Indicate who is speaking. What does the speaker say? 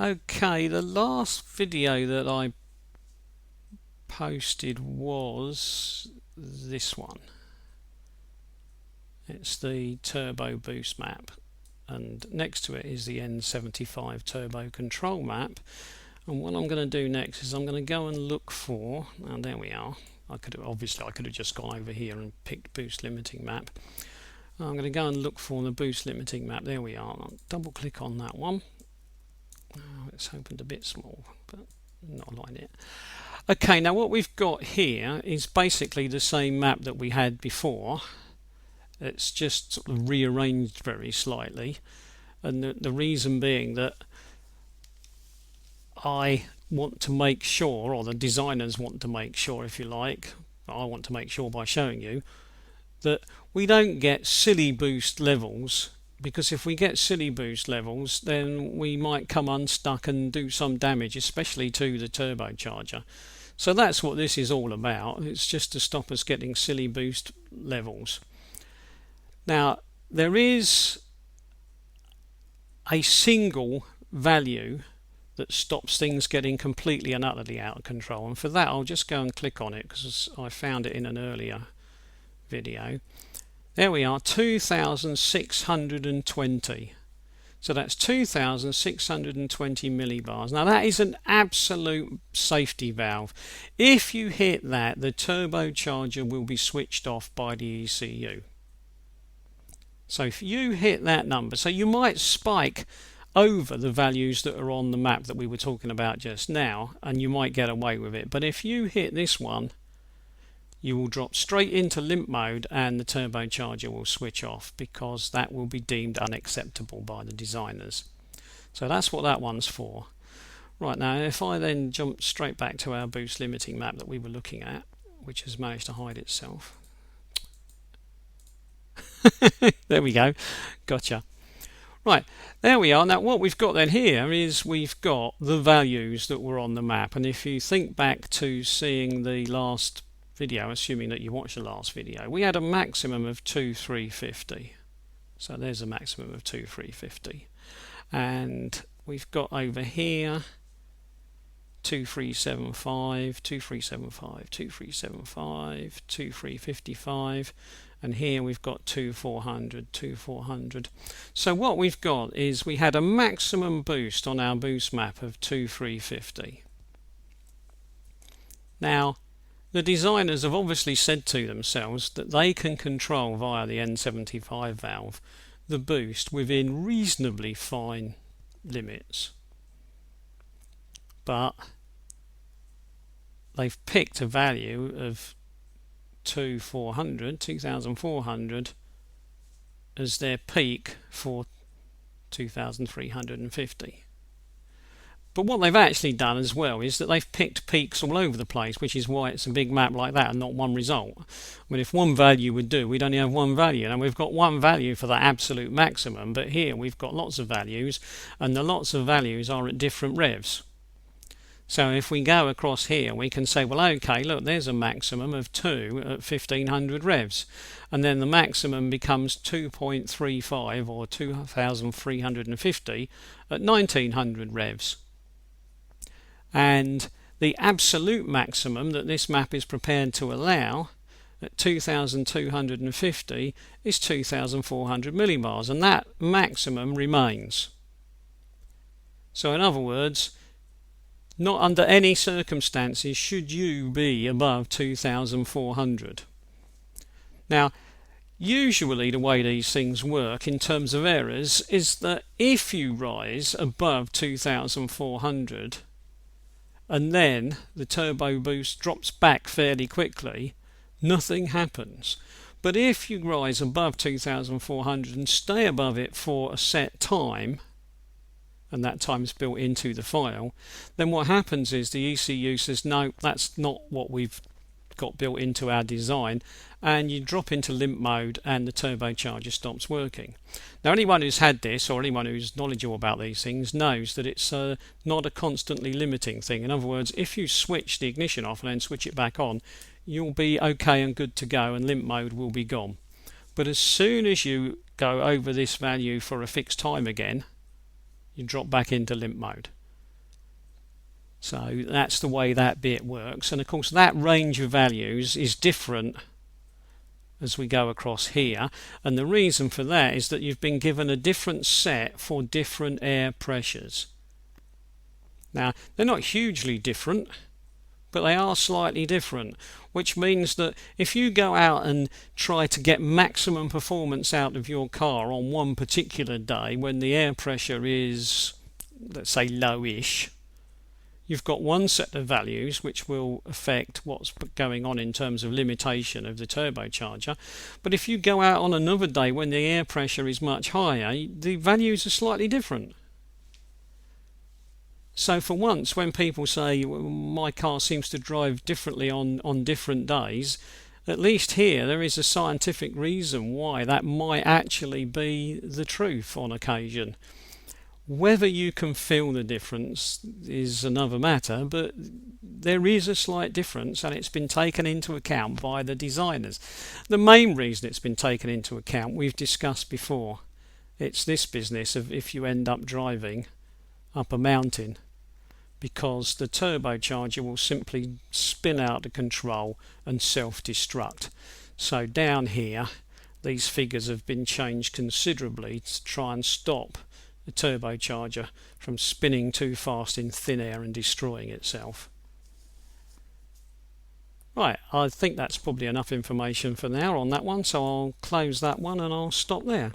Speaker 1: Okay, the last video that I posted was this one. It's the turbo boost map, and next to it is the N75 turbo control map. And what I'm going to do next is I'm going to go and look for, and there we are. I could have just gone over here and picked boost limiting map. I'm going to go and look for the boost limiting map. There we are. I'll double click on that one. It's opened a bit small, but not like it. Okay, now what we've got here is basically the same map that we had before. It's just sort of rearranged very slightly, and the reason being that I want to make sure, or the designers want to make sure, if you like, I want to make sure by showing you that we don't get silly boost levels, because if we get silly boost levels then we might come unstuck and do some damage, especially to the turbocharger. So that's what this is all about. It's just to stop us getting silly boost levels. Now there is a single value that stops things getting completely and utterly out of control, and for that I'll just go and click on it because I found it in an earlier video. There we are, 2620. So that's 2620 millibars. Now that is an absolute safety valve. If you hit that, the turbocharger will be switched off by the ECU. So if you hit that number, so you might spike over the values that are on the map that we were talking about just now, and you might get away with it. But if you hit this one, you will drop straight into limp mode and the turbocharger will switch off, because that will be deemed unacceptable by the designers. So that's what that one's for. Right, now if I then jump straight back to our boost limiting map that we were looking at, which has managed to hide itself. There we go, gotcha. Right, there we are. Now what we've got then here is we've got the values that were on the map, and if you think back to seeing the last video, assuming that you watched the last video, we had a maximum of 2350. So there's a maximum of 2350, and we've got over here 2375, 2375, 2375, 2355, and here we've got 2400, 2400. So what we've got is we had a maximum boost on our boost map of 2350. Now the designers have obviously said to themselves that they can control via the N75 valve the boost within reasonably fine limits, but they've picked a value of 2400 as their peak for 2350. But what they've actually done as well is that they've picked peaks all over the place, which is why it's a big map like that and not one result. I mean, if one value would do, we'd only have one value. Now we've got one value for the absolute maximum, but here we've got lots of values, and the lots of values are at different revs. So if we go across here, we can say, well, okay, look, there's a maximum of 2 at 1500 revs, and then the maximum becomes 2.35 or 2350 at 1900 revs. And the absolute maximum that this map is prepared to allow at 2250 is 2400 millibars, and that maximum remains. So in other words, not under any circumstances should you be above 2400. Now usually the way these things work in terms of errors is that if you rise above 2400 and then the turbo boost drops back fairly quickly, nothing happens. But if you rise above 2400 and stay above it for a set time, and that time is built into the file, then what happens is the ECU says, no, that's not what we've got built into our design, and you drop into limp mode and the turbocharger stops working. Now anyone who's had this, or anyone who's knowledgeable about these things, knows that it's not a constantly limiting thing. In other words, if you switch the ignition off and then switch it back on, you'll be okay and good to go, and limp mode will be gone. But as soon as you go over this value for a fixed time again, you drop back into limp mode. So that's the way that bit works. And of course that range of values is different as we go across here, and the reason for that is that you've been given a different set for different air pressures. Now they're not hugely different, but they are slightly different, which means that if you go out and try to get maximum performance out of your car on one particular day when the air pressure is, let's say, lowish, you've got one set of values which will affect what's going on in terms of limitation of the turbocharger. But if you go out on another day when the air pressure is much higher, the values are slightly different. So for once, when people say my car seems to drive differently on different days, at least here there is a scientific reason why that might actually be the truth on occasion. Whether you can feel the difference is another matter, but there is a slight difference, and it's been taken into account by the designers. The main reason it's been taken into account we've discussed before. It's this business of if you end up driving up a mountain, because the turbocharger will simply spin out of control and self-destruct. So down here these figures have been changed considerably to try and stop the turbocharger from spinning too fast in thin air and destroying itself. Right, I think that's probably enough information for now on that one, so I'll close that one and I'll stop there.